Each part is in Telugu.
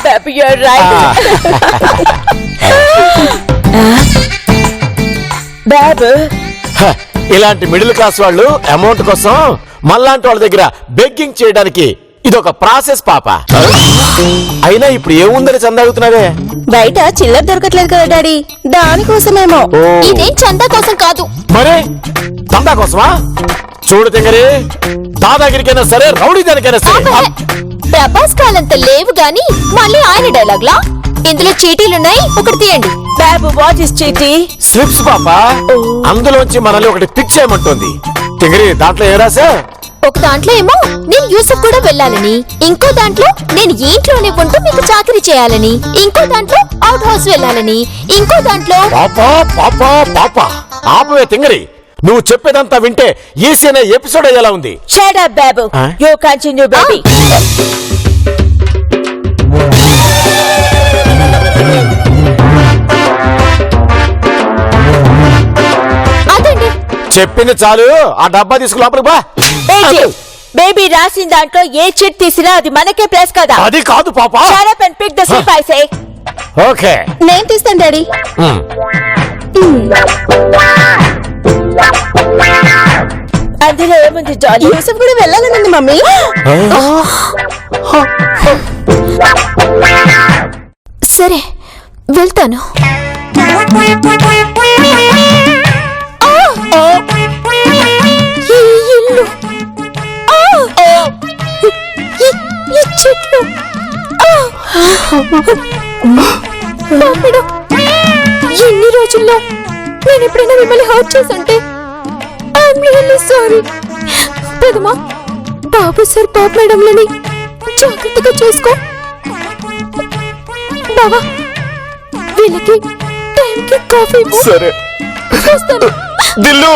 baby, you're right. బాబు, ఇలాంటి మిడిల్ క్లాస్ వాళ్ళు అమౌంట్ కోసం మళ్ళాంటి వాళ్ళ దగ్గర బెగ్గింగ్ చేయడానికి ఇదొక ప్రాసెస్ పాప. అయినా ఇప్పుడు ఏముందని చందా అడుగుతున్నావే? బయట చిల్లర దొరకట్లేదు కదా డాడీ, దానికోసమేమో. ఇదేం చందా కోసం కాదు. మరే చందా కోసమా? చూడు తింగరి, దాదాగిరికైనా సరే రౌడీ దానికైనా సరే. ప్రభాస్ కాలంత లేవు గాని మళ్ళీ ఆయన డైలాగ్లా. ఇందులో చీటీలున్నాయి, ఒకటి తీయండి. బాబు, వాట్ ఇస్ చీటీ? స్లిప్స్ పాప. అందులోంచి మనల్ని ఒకటి పిక్ చేయమంటుంది. తింగరి, దాంట్లో ఏ రాసా? ఒక దాంట్లో ఏమో నేను యూసఫ్ కూడా వెళ్ళాలని, ఇంకో దాంట్లో నేను ఇంట్లోనే ఉంటూ మీకు చాకరీ చేయాలని, ఇంకో దాంట్లో అవుట్ హౌస్ వెళ్ళాలని, ఇంకో దాంట్లో పాపా పాపా పాపా. ఆపవే తింగరి, నువ్వు చెప్పేదంతా వింటే ఈసీ అనే ఎపిసోడ్ అయ్యేలా ఉంది. Shut up, Babu. You continue, baby. అదండి. చెప్పింది చాలు, ఆ డబ్బా తీసుకు లోపలికి బా. బేబీ రాసిన దాంట్లో ఏ చిట్ తీసినా అది మనకే ప్లస్ కదా. అది కాదు పాపా. Shut up and pick the slip, I say. Okay, నేను తీస్తాను డాడీ. అందులో ఏముంది జానీ? యూసఫ్ కూడా వెళ్ళాలనుంది మమ్మీ. సరే వెళ్తాను. ఈ ఇల్లు, ఈ చెట్లు, ఎన్ని రోజుల్లో నేను ఎప్పుడైనా మిమ్మల్ని హర్ట్ చేసుంటే ఐఎమ్ రియల్లీ సారీ. పెదమా, బాబు సార్ పాప మేడంలని జాగ్రత్తగా చూసుకో. బావా, వీళ్ళకి టైంకి కాఫీ ఇవ్వు. సరే చూస్తాను. దిల్లు.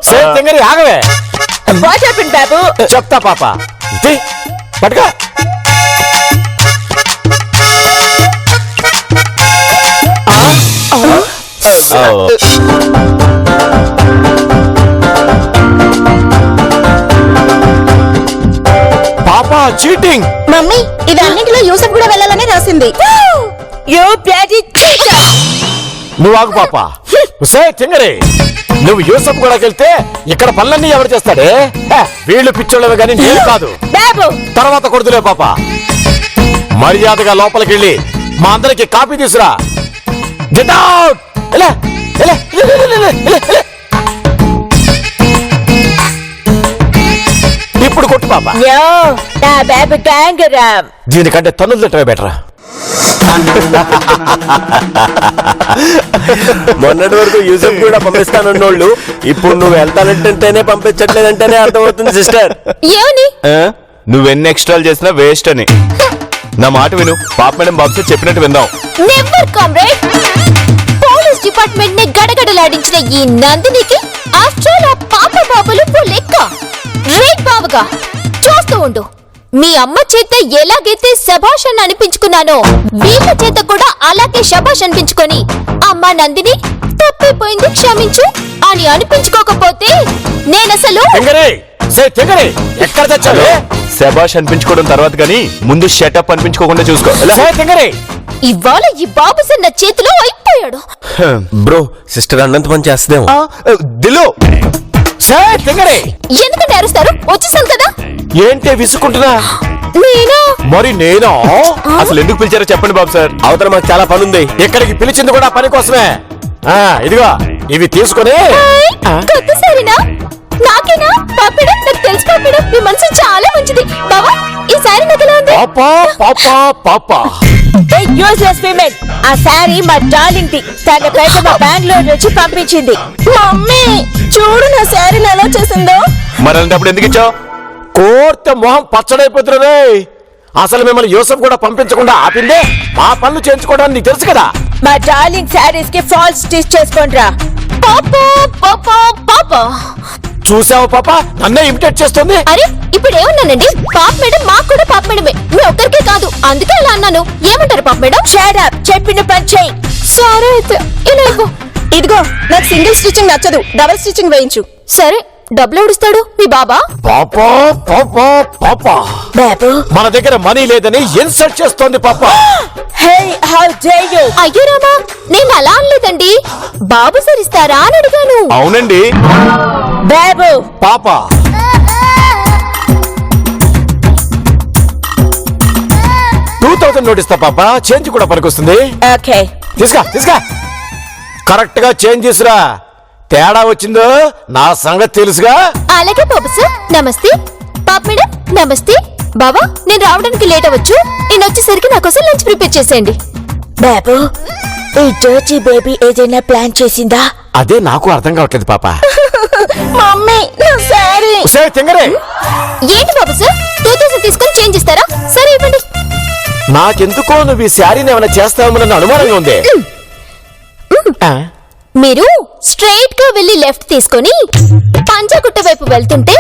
సరే తింగరి, ఆగవే. What happened, బాబు? చెప్తా పాప. పట్టుగా. పాపా చీటింగ్. మమ్మీ, ఇది అన్నింటిలో యూసఫ్ కూడా వెళ్ళాలని రాసింది. You bloody cheater! నువ్వు ఆగు పాప. సే తింగరి, నువ్వు యూసఫ్ కూడా వెళ్తే ఇక్కడ పనులన్నీ ఎవరు చేస్తాడే? వీళ్ళు పిచ్చోళ్ళవి కానీ నేను కాదు. బాబు, తర్వాత కొడుతులే పాప. మర్యాదగా లోపలికి వెళ్ళి మా అందరికి కాఫీ తీసురా. Get out. ఇప్పుడు కొట్టు పాప. no, నా బాబు గ్యాంగరామ్. దీనికంటే తన్నులు తిట్టవే బెటరా. మొన్నటి వరకు యూసఫ్ కూడా పంపిస్తానన్నోళ్ళు ఇప్పుడు నువ్వు వెళ్తానంటేనే పంపించట్లేదంటేనే అర్థమవుతుంది సిస్టర్. ఏమని? నువ్వెన్ని ఎక్స్ట్రాలు చేసినా వేస్ట్ అని. నా మాట విను, పాప మేడం బాబు సార్ చెప్పినట్టు విందాం. Never comrade. పోలీస్ డిపార్ట్మెంట్ ని గడగడలాడించిన ఈ నందినికి ఆఫ్టర్ ఆ పాప బాబులు లెక్క. రేట్ బావగా చూస్తూ ఉండు. మీ అమ్మ చేత ఎలాగైతే శభాష్ అని అనిపించుకున్నానో వీళ్ళ చేత కూడా అలాగే శభాష్ అనిపించుకొని, అమ్మా నందిని తప్పిపోయింది క్షమించు అని అనిపించుకోకపోతే నేనసలు ఎక్కడ తెచ్చావే? శబాష్ అనిపించుకోవడం తర్వాత కానీ ముందు షటప్ అనిపించుకోకుండా చూసుకో. ఇవాళ ఈ బాబు సార్ నా చేతిలో అయిపోయాడు. బ్రో, సిస్టర్ అన్నంత పని చేస్తుందేమో. దిల్లు, ఎందుకంటే అరుస్తారు? వచ్చేసాను కదా. ఏంటే విసుకుంటున్నా? నేనా? మరి నేనా? అసలు ఎందుకు పిలిచారో చెప్పండి బాబు సార్. అవతల మాకు చాలా పని ఉంది. ఇక్కడికి పిలిచింది కూడా పని కోసమే. ఇదిగో ఇవి తీసుకుని. కొత్త సారీనా? నాకేనా? పాపిడం, నాకు తెలుసు పాపిడం, మీ మనసు చాలా మంచిది. బావా, ఈ సారీ నాకు ఎలా ఉంది? పాపా పాపా పాపా. Useless women. ఆ సారీ మా డార్లింగ్ ది. తన పైన మా బెంగళూరు నుంచి పంపించింది. మమ్మీ చూడు నా సారీని ఎలా చేసిందో. మరి అలాంటప్పుడు ఎందుకు ఇచ్చావు? కోర్త మొహం పచ్చడైపోతున్నదే. అసలు మిమ్మల్ని యూసఫ్ కూడా పంపించకుండా ఆపిందే మా పనులు చేయించుకోవడానికి నీకు తెలుసు కదా. మా డార్లింగ్ సారీస్ కి ఫాల్స్ స్టిచ్ చేసుకోండిరా. పాపా పాపా పాపా. చూసావు పాప, నన్నే ఇమిటేట్ చేస్తుంది. అరే ఇప్పుడు ఏమన్నానండి? పాప మేడం మాకు కూడా పాప మేడమే, మీ ఒక్కరికే కాదు, అందుకే అలా అన్నాను. ఏమంటారు పాప మేడం? షట్ అప్, చెప్పిన పని చెయ్యి. సరే అయితే ఇలా ఇదిగో నాకు సింగిల్ స్టిచ్చింగ్ నచ్చదు, డబుల్ స్టిచ్చింగ్ వేయించు. సరే డబ్బులు ఎవడిస్తాడు మీ బాబా? పాపా పాపా పాపా బాబు మన దగ్గర మనీ లేదని ఇన్సల్ట్ చేస్తోంది పాపా. Hey how dare you. అయ్యో రామా, నేను అలా అనలేదండి. బాబు సరిస్తారా అని అడిగాను. అవునండి. బాబు పాపా 2000 నోటిస్తా పాపా, చేంజ్ కూడా పనికొస్తుంది. ఓకే తీసుకా కరెక్ట్ గా చేంజ్ తీసురా. తేడా వచ్చిందో నా సంగతి తెలుసుగా. అలాగే బాబు సార్. నమస్తే పాప మేడం. నమస్తే బాబా, నేను రావడానికి లేట్ అవ్వచ్చు. నేను వచ్చేసరికి నా కోసం లంచ్ ప్రిపేర్ చేసేయండి. బాబు ఈ డర్టీ బేబీ ఏదైనా ప్లాన్ చేసిందా? అదే నాకు అర్థం కావట్లేదు పాపా. మమ్మీ నా సారీ. సరే తింగరే, ఏంటి బాబు సార్, 2000 తీసుకొని చేంజ్ ఇస్తారా? సరే ఇవ్వండి. నాకెందుకో నువ్వు ఈ శారీని ఏమైనా చేస్తావని అనుమానంగా ఉంది. ఆ, మీరు స్ట్రైట్ గా వెళ్లి లెఫ్ట్ తీసుకొని పంజాగుట్ట వైపు వెళ్తుంటే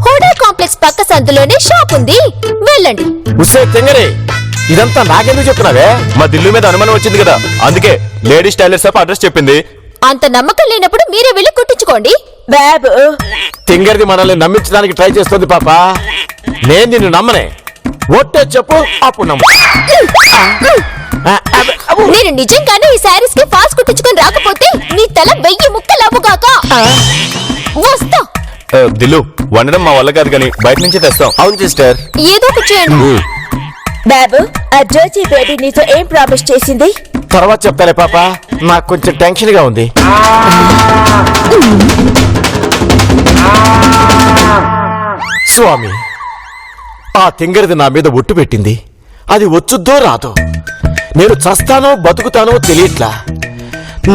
హోటల్ కాంప్లెక్స్ పక్క సందులోనే షాప్ ఉంది, వెళ్ళండి. ఉసే తింగరే, ఇదంతా నాకెందుకు చెప్తున్నావే? మా దిల్లు మీద అనుమానం వచ్చింది కదా, అందుకే లేడీస్ టైలర్ షాప్ అడ్రస్ చెప్పింది. అంత నమ్మకం లేనప్పుడు మీరే వెళ్ళి కుట్టించుకోండి. బాబు తింగరిది మనల్ని నమ్మించడానికి ట్రై చేస్తుంది పాపా. నేను నిన్ను నమ్మనే. ఒట్టే చెప్పు, అప్పుడు నమ్ము. నేను నిజంగానే ఈ శారీస్ కి ఫాల్స్ కుట్టించుకొని రాకపోతే నీ తల 1000 ముక్కలు అవ్వగాక. వస్తా. దిల్లు, వండడం మా వల్ల కాదు కానీ బయట నుంచే తెస్తాం. అవును సిస్టర్. ఏదో ఒకటి చేయండి. బాబు ఆ డర్టీ బేబీ నీతో ఏం ప్రామిస్ చేసింది? తర్వాత చెప్తాలే పాపా, నాకు కొంచెం టెన్షన్ గా ఉంది. స్వామి, ఆ తింగరిది నా మీద ఒట్టు పెట్టింది. అది వచ్చుద్దో రాదో, నేను చస్తానో బతుకుతానో తెలియట్లా.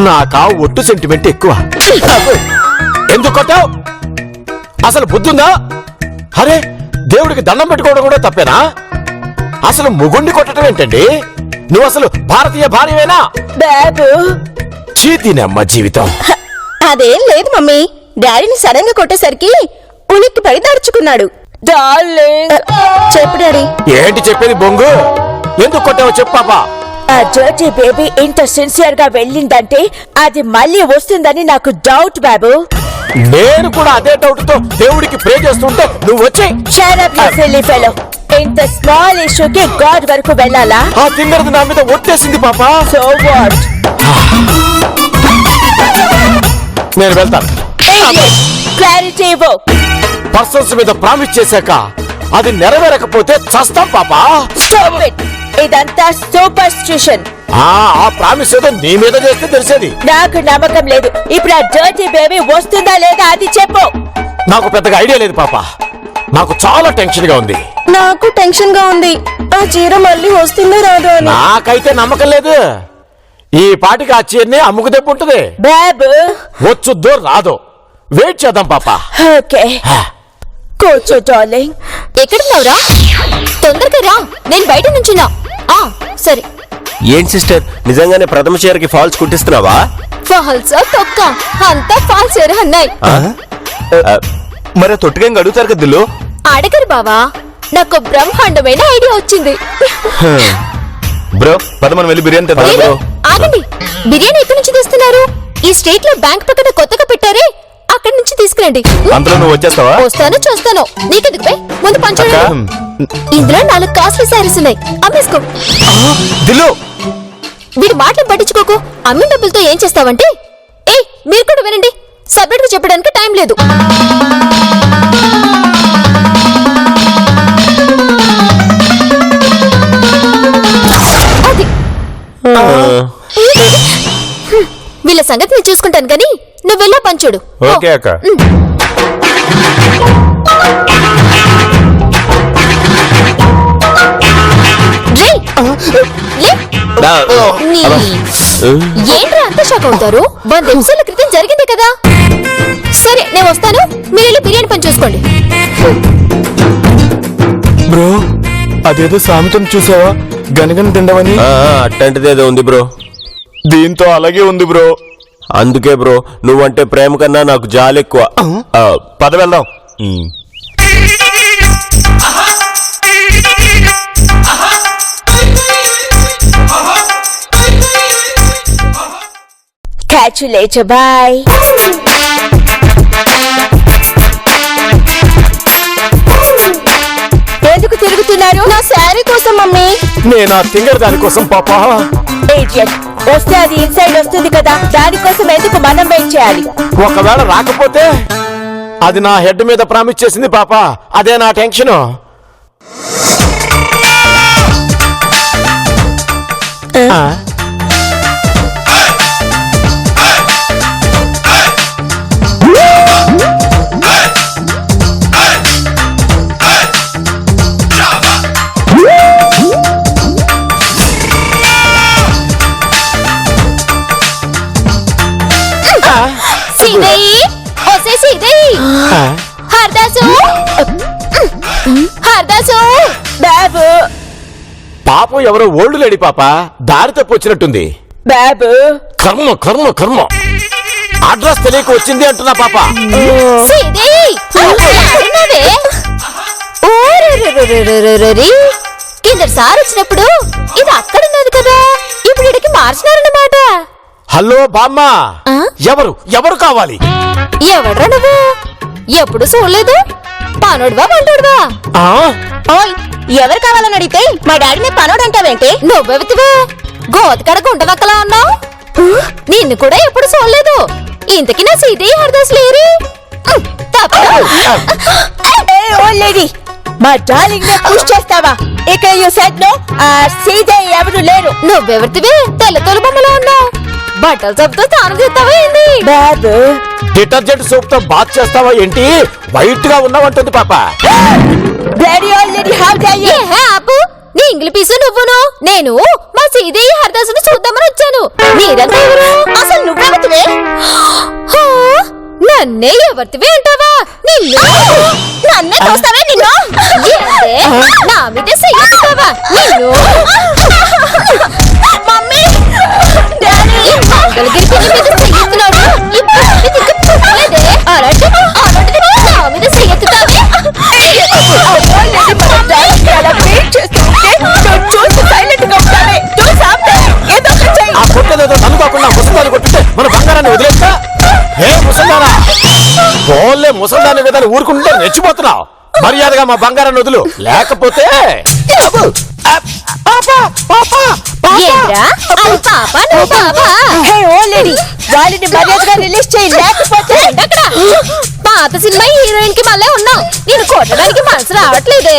నాకా ఒట్టు సెంటిమెంట్ ఎక్కువ. ఎందుకు కొట్టావు? అసలు బుద్ధుందా? అరే, దేవుడికి దండం పెట్టుకోవడం కూడా తప్పేనా? అసలు ముగుండి కొట్టడం ఏంటండి? నువ్వు అసలు భారతీయ భార్యవేనా? బాబు చీతినమ్మ జీవితం. అదేం లేదు మమ్మీ, డాడీని సడన్ గా కొట్టేసరికి ఉలిక్కి పడి దడుచుకున్నాడు. డార్లింగ్ చెప్పు డాడీ. ఏంటి చెప్పేది బొంగు? ఎందుకు కొట్టావో చెప్పు పాపా. ఆ డర్టీ బేబీ ఇంత సిన్సియర్ గా వెళ్ళిందంటే అది మళ్ళీ వస్తుందని నాకు డౌట్ బాబు. నేను కూడా అదే డౌట్ తో దేవుడికి ప్రే చేస్తుంటే నువ్వు వచ్చి Shut up, you silly fellow. ఇంత స్మాల్ ఇష్యూకి గాడ్ వరకు వెళ్ళాలా? ఆ తింగరది నా మీద ఒట్టేసింది పాపా. So what? నేను వెళ్తాను. క్లారిటీ ఇవ్వు. పర్సన్స్ మీద ప్రామిస్ చేశాక అది నెరవేరకపోతే చస్తాం పాపా. Stop it. ఇదంతా సూపర్స్టిషన్. ఆ ప్రామిస్ ఏదో నీ మీద చేస్తే తెలిసేది. నాకు నమ్మకం లేదు. ఇప్పుడు ఆ డర్టీ బేబీ వస్తుందా లేదా అది చెప్పు. నాకు పెద్దగా ఐడియా లేదు పాపా. నాకు చాలా టెన్షన్ గా ఉంది. నాకు టెన్షన్ గా ఉంది. ఆ చీర మళ్ళీ వస్తుందో రాదో అని. నాకైతే నమ్మకం లేదు. ఈ పాటికి ఆ చీరని అమ్ముకు దెబ్బ ఉంటుంది. బాబు వచ్చుద్దో రాదో వెయిట్ చేద్దాం పాపా. ఓకే కూర్చో డార్లింగ్. ఎక్కడున్నావురా? తొందరగా రా, నేను బయట నుంచున్నా. సరే. ఏంటి సిస్టర్, నిజంగానే ప్రథమ చీరకి ఫాల్స్ కుట్టిస్తున్నావా? ఫాల్సా తొక్క, అంతా ఫాల్స్ అన్నాయి. మరి తొట్టుగా అడుగుతారు కదా దిల్లు. అడగరు బావా, నాకు బ్రహ్మాండమైన ఐడియా వచ్చింది. బ్రో, పద మనం వెళ్ళి బిర్యానీ తెద్దాం. ఏది? బ్రో ఆగండి, బిర్యానీ ఎక్కడి నుంచి తెస్తున్నారు? ఈ స్టేట్ లో బ్యాంక్ పక్కన కొత్తగా పెట్టారే, అక్కడి నుంచి తీసుకురండి. అంతలో నువ్వు వచ్చేస్తావా? వస్తాను చూస్తాను, నీకెందుకు పై ముందు పంచండి. ఇందులో 4 కాస్ట్లీ శారీస్ ఉన్నాయి, అమ్మేసుకో. దిల్లు, వీడి మాటలు పట్టించుకోకు. అమ్మిన డబ్బులతో ఏం చేస్తావంటే, మీరు కూడా వినండి, సపరేట్ గా చెప్పడానికి టైం లేదు. అది వీళ్ళ సంగతి నేను చూసుకుంటాను కానీ నువ్వు వెళ్ళా పంచుడు. ఓకే అక్క. ఏంట్రా అంత షాక్ అవుతారు? 100 నిమిషాల క్రితం జరిగింది కదా. సరే నేను వస్తాను, మీరు వెళ్ళి బిర్యానీ పని చూసుకోండి. బ్రో, అదేదో సామెతను చూసావా, గనగన తిండవని? అట్లాంటిదేదో ఉంది బ్రో. దీంతో అలాగే ఉంది బ్రో. అందుకే బ్రో, నువ్వంటే ప్రేమ కన్నా నాకు జాలి ఎక్కువ. పద వెళ్దాం. Catch you later, bye. నేను ఆ తింగర్ దానికోసం పాపా Idiot. వస్తే అది ఇన్సైడ్ వస్తుంది కదా, దానికోసం ఎందుకు మనం వెయిట్ చేయాలి? ఒకవేళ రాకపోతే అది నా హెడ్ మీద ప్రామిస్ చేసింది పాపా, అదే నా టెన్షన్. సీదయ్యి ఒసే సీదయ్యి హర్దాసు హర్దాసు బాబు పాపం ఎవరో ఓల్డ్ లేడీ పాప దారి తప్పు వచ్చినట్టుంది. బాబు కర్మ కర్మ కర్మ, అడ్రస్ తెలియక వచ్చింది అంటున్నా పాప. సీదయ్యి ఎక్కడున్నావే? ఓరెరెరెరెరెరెరె. కిందటిసారి వచ్చినప్పుడు ఇది అక్కడున్నది కదా, ఇప్పుడు ఇక్కడికి మార్చినారన్నమాట. హలో బామ్మ, ఆ? ఎవరు ఎవరు కావాలి? ఎవడ్రా నువ్వు? ఎప్పుడు చూడలేదు. పనుడువా వంటుడువా? ఆ? ఓయ్, ఎవరు కావాలని అడిగితే మా డాడీని పనోడంటావేంటి? నువ్వెవతివే? గోతకడ గుంటనక్కలా ఉన్నావు. నిన్ను కూడా ఎప్పుడు చూడలేదు. ఇంతకి నా సీదీ హర్దాస్ లేరి. ఓల్డ్ లేడీ, మా డార్లింగ్ ని పుష్ చేస్తావా? ఇక్కడ యు సెడ్ నో. సీదే ఎవరు లేరు. నువ్వెవరితివే? తెల్ల తోలు బొమ్మలో ఉన్నావు. బట్టలు చెప్తూ స్నానం చేస్తావా ఏంది? బాబు డిటర్జెంట్ సోప్ తో బాత్ చేస్తావా ఏంటి? వైట్ గా ఉన్నావంటుంది పాప. Bloody old lady, how dare you? ఏ ఆపు, నీ ఇంగ్లీ పీసు నువ్వును. నేను మా సీదయ్య హర్దాసును చూద్దామని వచ్చాను. మీరంతా ఎవరు? అసలు నువ్వెవతివే? హా, నన్నే ఎవరితివే అంటావా? నిన్ను నన్నే చూస్తావే నిన్ను? ఏందే? నా మీద చెయ్యెత్తుతావా? నిన్ను మమ్మీ, డాడీ, ఈ మంగళగిరి పిల్లి మీద చెయ్యెత్తినాడు. ఈ పిల్లి దిక్కు పుట్టలేదే. అలాంటిది నా మీద చెయ్యెత్తుతావే? ఓల్డ్ లేడీ మన డాడీకి అలా వెయిట్ చేస్తుంటే నువ్వు చూసి సైలెంట్ గా ఉంటావే. Do something. ఏదో ఒకటి చెయ్యి. ఆ కొట్టేదేదో తను కాకుండా ముసల్దాన్ని కొట్టితే మన బంగారాన్ని వదిలేస్తా? ఏ ముసల్దానా, పోలే ముసల్దాన్ని విధాన్ని ఊరుకుంటే రెచ్చిపోతున్నావు. మర్యాదగా మా బంగారాన్ని వదులు, లేకపోతే అబ్బో, పాపా, పాపా, పాపా. ఏంద్రా? అది పాప, నువ్వు బాబా? హే ఓల్డ్ లేడీ, వాళ్ళని మర్యాదగా రిలీజ్ చేయి, లేకపోతే అక్కడ పాత సినిమా హీరోయిన్ కి మళ్ళీ ఉన్నావు. నేను కొట్టడానికి మనసు రావట్లేదే.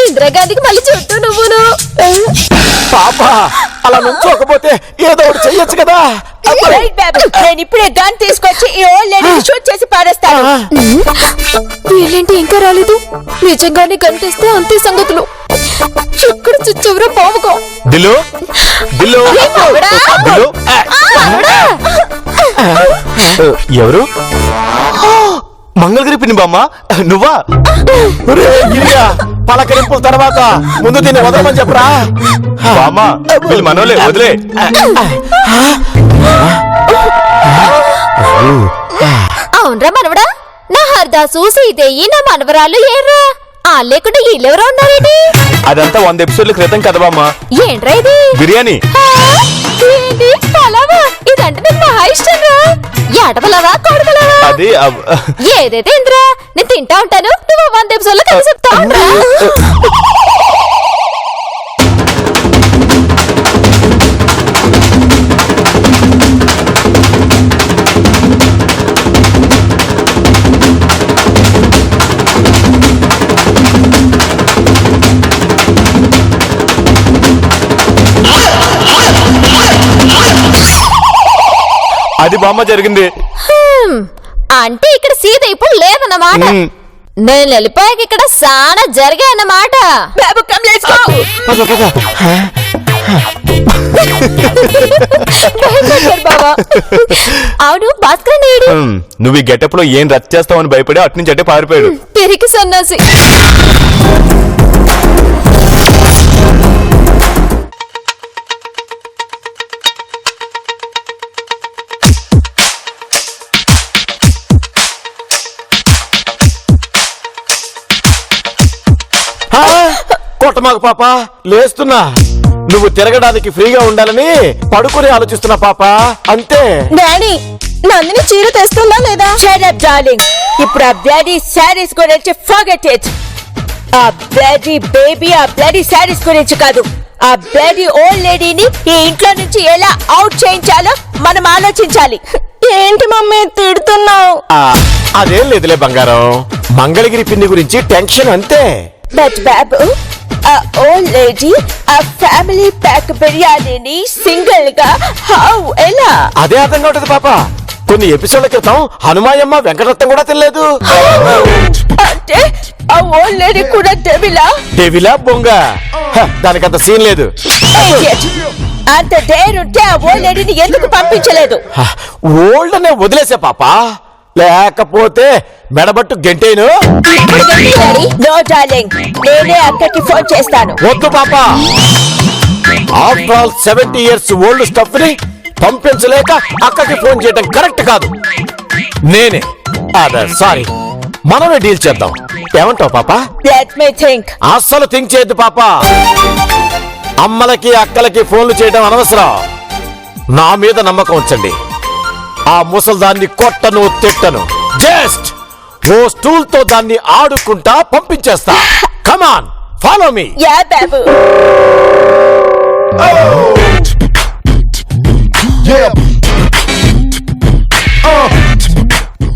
ఇందిరాగాంధీకి మళ్ళీ చుట్టూ నువ్వును. పాపా, అలా నుంచోకపోతే ఏదో ఒకటి చెయ్యొచ్చు కదా. రైట్ బాబు, నేను ఇప్పుడే గన్ తీసుకొచ్చి ఈ ఓల్డ్ లేడీని షూట్ చేసి పారేస్తాను. వీళ్ళేంటి ఇంకా రాలేదు? నిజంగానే కనిపిస్తే అంతే సంగతులు. ఎక్కడ చుచ్చవరో బావుకో. దిల్లు దిల్లు బావుడా? దిల్లు ఎవరు? మంగళగిరి పిన్ని బామ్మ, నువ్వా? ఒరే గిరియా, పలకరింపుల తర్వాత ముందు దీన్ని వదలమని చెప్పరా. బామ్మ, వీళ్ళు మనోలే, వదిలే. అవునరా మనవడా? నా హర్దాసు సీతయ్యి నా మనవరాలు ఏర్రా. ఆ లేకుండా వీళ్ళెవరో ఉన్నారేంటి? అదంతా 100 ఎపిసోడ్ల క్రితం కదా బామ్మ. ఏంట్రా ఇది? బిర్యానీ. ఆ, ఏంటి పలావా? ఇదంటే నాకు మహా ఇష్టం రా. ఏట పలావా, కోడి పలావా? అది ఏదైతే ఇంద్రా, నేను తింటా ఉంటాను, నువ్వు 100 ఎపిసోడ్లో కలిసి చెప్తా ఉంటా. అది బామ్మ జరిగింది. అంటే ఇక్కడ సీత ఇప్పుడు లేదన్నమాట. నేను వెళ్ళిపోయాక ఇక్కడ సానా జరిగాయన్నమాట. బాబు కమ్ లెట్స్ గో. భయపడ్డారు బావా. అవును, భాస్కర్ నేడు నువ్వు ఈ గెటప్ లో ఏం రచ్చ చేస్తావని భయపడి అటు నుంచి అట్టే పారిపోయాడు. పెరిగి సన్నాసి. కొట్టమాకు పాప, లేస్తున్నా. నువ్వు తిరగడానికి ఫ్రీగా ఉండాలని పడుకుని ఆలోచిస్తున్నా పాప, అంతే. డాడీ, నందిని చీర తెస్తుందా లేదా? షట్ అప్ డార్లింగ్, ఇప్పుడు ఆ బ్లడీ శారీస్ గురించి ఫర్గెట్ ఇట్. ఆ బ్లడీ బేబీ ఆ బ్లడీ శారీస్ గురించి కాదు, ఆ బ్లడీ ఓల్డ్ లేడీని ఈ ఇంట్లో నుంచి ఎలా అవుట్ చేయించాలో మనం ఆలోచించాలి. ఏంటి మమ్మీ తిడుతున్నావు? అదేం లేదులే బంగారం, మంగళగిరి పిన్ని గురించి టెన్షన్ అంతే. బట్ బాబు, ఆ ఓల్డ్ లేడీ ఆ ఫ్యామిలీ ప్యాక్ బిర్యానీని సింగిల్ గా ఎలా? అదే అర్థం కావట్లేదు పాప. కొన్ని ఎపిసోడ్ల క్రితం హనుమాయమ్మ వెంకటరత్నం కూడా తినలేదు. అంటే ఆ ఓల్డ్ లేడీ కూడా డెవిలా? డెవిలా బొంగ, దానికంత సీన్ లేదు. Idiot. అంత డేరుంటే ఆ ఓల్డ్ లేడీని ఎందుకు పంపించలేదు? ఓల్డ్ అనే వదిలేసే పాప, లేకపోతే మెడబట్టు గెంటేను. నో డార్లింగ్, నేనే అక్కకి ఫోన్ చేస్తాను. వద్దు పాప, after all 70 years old stuff ని పంపించలేక అక్కకి ఫోన్ చేయడం కరెక్ట్ కాదు. నేనే సారీ, మనమే డీల్ చేద్దాం. ఏమంటావు పాప? Let me think. అస్సలు థింక్ చేయొద్దు పాప. అమ్మలకి అక్కలకి ఫోన్లు చేయడం అనవసరం. నా మీద నమ్మకం ఉంచండి. ఆ ముసల్దాన్ని కొట్టను తిట్టను, జస్ట్ ఓ స్టూల్ తో దాన్ని ఆడుకుంటా పంపించేస్తా. కమాన్, ఫాలో మీ. యా బాబు.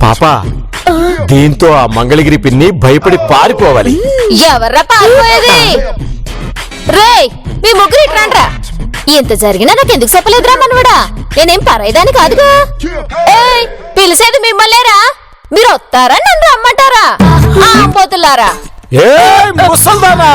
పాప, దీంతో ఆ మంగళగిరి పిన్ని భయపడి పారిపోవాలి. ఎవర్రా పారిపోయేది? రేయ్, మీ ముగ్గురు ఇట్రాండ్రా. ఇంత జరిగినా నాకు ఎందుకు చెప్పలేదురా మనవడా? నేనేం పరాయిదాని కాదుగా. ఏయ్, పిలిచేది మిమ్మల్నేరా. మీరు వస్తారా నన్ను రమ్మంటారా? పోతులారా. ఏ ముసల్దానా,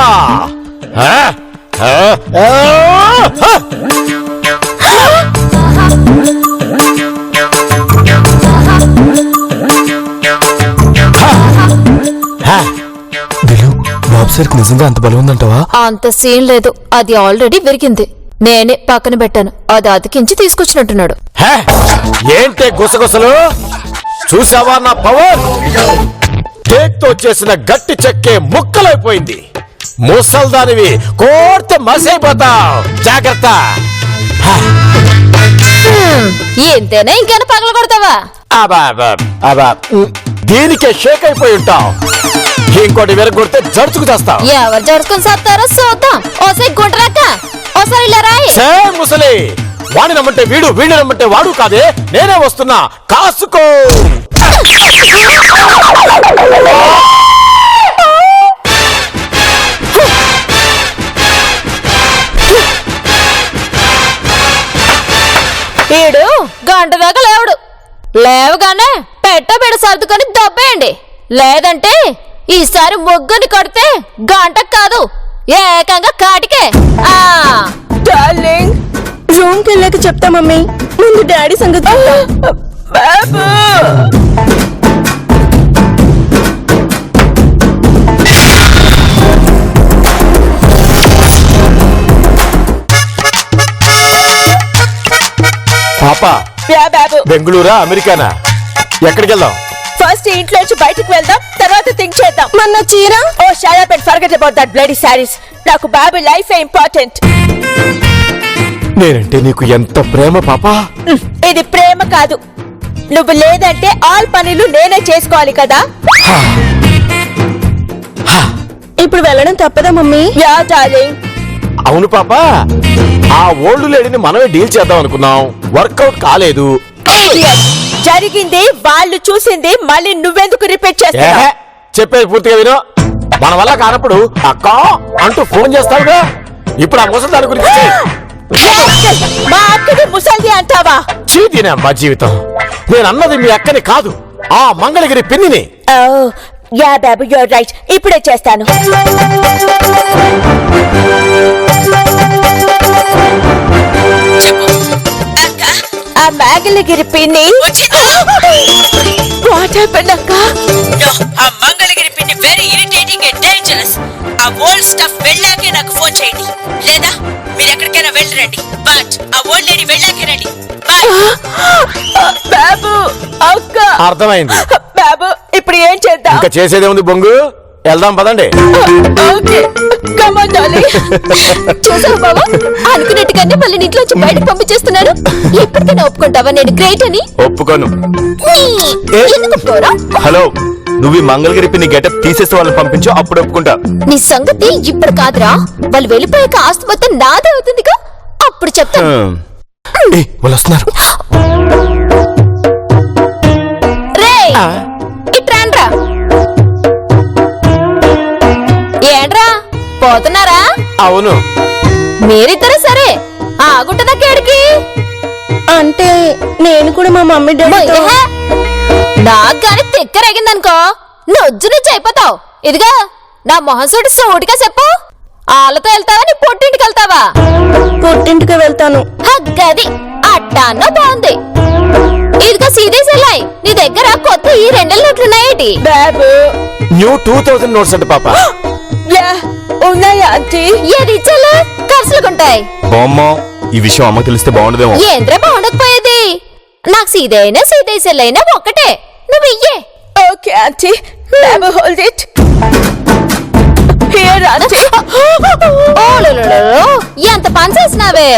బాబు సార్కి నిజంగా అంత బలం ఉందంటావా? అంత సీన్ లేదు, అది ఆల్రెడీ విరిగింది. నేనే పక్కన పెట్టాను, అది అతికించి తీసుకొచ్చినట్టున్నాడు. ఏంటే గుసగుసలు? చూసావా నా పవర్? టేక్ తో చేసిన గట్టి చెక్కే ముక్కలైపోయింది. ముసల్దానివి కోర్తే మసైపోతావు, జాగ్రత్త. ఎంతైనా ఇంకేనా పగల కొడతావా? దీనికే షేక్ అయిపోయి ఉంటావు. ఇంకోటి వెరగొడితే జడుచుకు చేస్తావు. ఎవరు జడుచుకుని చేస్తారో చూద్దాం. ఓసే గుంటరాక ఓసారి ఇలా రాయి. ముసలి, వాడిని నమ్మంటే వీడు, వీడిని నమ్మంటే వాడు కాదే. నేనే వస్తున్నా, కాసుకో. వీడు గంట దాకా లేవడు. లేవగానే పెట్టబెడ సర్దుకొని దబ్బేయండి. లేదంటే ఈసారి ముగ్గుని కొడితే గంటకు కాదు, ఏకంగా కాటికే. డార్లింగ్, రూమ్ కి వెళ్ళాక చెప్తా మమ్మీ. ముందు డాడీ సంగతి చెప్తా. బాబు, పాప, బాబు బెంగళూరా అమెరికానా? ఎక్కడికి వెళ్దాం? ఫస్ట్ ఇంట్లోంచి బయటకు వెళ్దాం, తర్వాత థింక్ చేద్దాం. మన చీర. Oh shut up and forget about that bloody saris. నాకు బాబు లైఫ్ ఇంపార్టెంట్. నేనంటే నీకు ఎంత ప్రేమ పాప. ఇది ప్రేమ కాదు. నువ్వు లేదంటే ఆల్ పనులు నేనే చేసుకోవాలి కదా. ఇప్పుడు వెళ్ళడం తప్పదా మమ్మీ? Yeah darling. అవును పాప, ఆ ఓల్డ్ లేడీని మనమే డీల్ చేద్దాం అనుకున్నాం, వర్కౌట్ కాలేదు. జరిగింది వాళ్ళు చూసింది మళ్ళీ నువ్వెందుకు రిపీట్ చేస్తావు? చెప్పేది పూర్తిగా విను. మన వల్ల కానప్పుడు అక్క అంటూ ఫోన్ చేస్తావుగా. ఇప్పుడు ఆ ముసలి దాని గురించి మా అక్కడి ముసల్ది అంటావా? చీటినే అమ్మా జీవితం. నేను అన్నది మీ అక్కని కాదు, ఆ మంగళగిరి పిన్నిని. యా బాబు, యూర్ రైట్. ఇప్పుడే చేస్తాను. ఆ మంగళగిరి పిన్ని. వాట్ హ్యాపెండ్ అక్క? ఆ మంగళగిరి పిన్ని వెరీ ఇరిటేటింగ్ అండ్ డేంజరస్. ఆ ఓల్డ్ స్టఫ్ వెళ్ళాకే నాకు ఫోన్ చేయండి, లేదా మీరు ఎక్కడికైనా వెళ్ళరండి. బట్ ఆ ఓల్డ్ లేడీ వెళ్ళాకే రండి. బాబు, అక్క. అర్థమైంది బాబు, ఇప్పుడు ఏం చేద్దాం? ఇంకా చేసేదే ఉంది బొంగు. వెళ్దాం పదండి. Okay, come on darling. చూసావు బాబా, అనుకున్నట్టుగానే మళ్ళీ ఇంట్లోంచి బయటకు పంపించేస్తున్నాడు. ఎప్పటికైనా ఒప్పుకుంటావా నేను గ్రేట్ అని? ఒప్పుకోను. ఎందుకు ఒప్పుకోరా? హలో, నువ్వు ఈ మంగళగిరి పిన్ని గెటప్ తీసేసి వాళ్ళని పంపించు, అప్పుడు ఒప్పుకుంటా. నీ సంగతి ఇప్పుడు కాదురా, వాళ్ళు వెళ్ళిపోయాక ఆస్తి మొత్తం నాదే అవుతుందిగా, అప్పుడు చెప్తాను. ఏయ్, వాళ్ళు వస్తున్నారు. రేయ్, ఇట్రాండ్రా. ఏంట్రా పోతున్నారా? అవును. మీరిద్దరు సరే, ఆగుంటుందా కేడికి? అంటే నేను కూడా మా మమ్మీ డాడీతో నాకు గాని తిక్కరగిందనుకో నొజ్జు నుంచి అయిపోతావు. ఇదిగా నా మొహం సూటి సూటిగా చెప్పు, ఆళ్ళతో వెళ్తావా నీ పుట్టింటికి వెళ్తావా? పుట్టింటికి వెళ్తాను. గది అట్టాన్న బాగుంది. ఇదిగా సీదేసెల్లాయి, నీ దగ్గర కొత్త ఈ 2 నోట్లున్నాయేటి? బాబు న్యూ 2000 నోట్స్ అంట పాప. యా ఉన్నాయా ఆంటీ? ఏది ఇచ్చేలా ఖర్చులుకుంటాయి. బామ్మ, ఈ విషయం అమ్మ తెలిస్తే బాగుండదేమో. ఏంద్ర బాగుండకపోయేది, నాకు సీదైనా సీదేసెల్లైనా ఒక్కటే, నువ్వు ఇయ్యే. ఓకే ఆంటీ, బాబు హోల్డ్ ఇట్ హియర్ ఆంటీ. ఓలలోలో, ఎంత పని చేసినావే.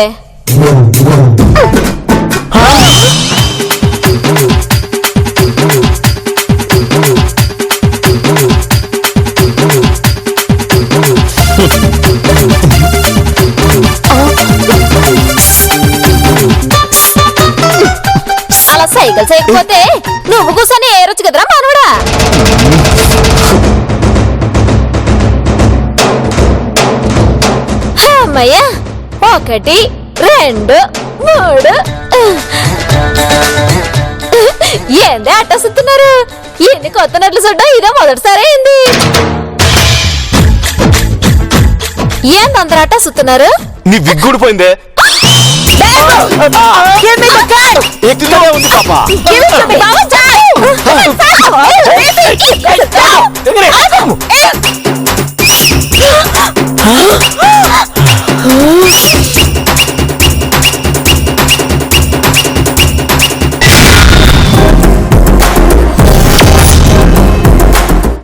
అలా సైకిల్ చేయకపోతే నువ్వు కూర్చొని ఏరొచ్చు కదరా మనవడా. అమ్మయ్యా, 1 2 3. ఏంది అట్టేస్తున్నారు? ఎన్ని కొత్త నట్లు చూడ్డా ఇదే మొదటిసారి అయింది. ఏంది అందరూ అట్టేస్తున్నారు? నీ విగ్గుడిపోయిందే. Give me the gun. ఎక్కువనే ఉంది పాప. Give it to me. Babu,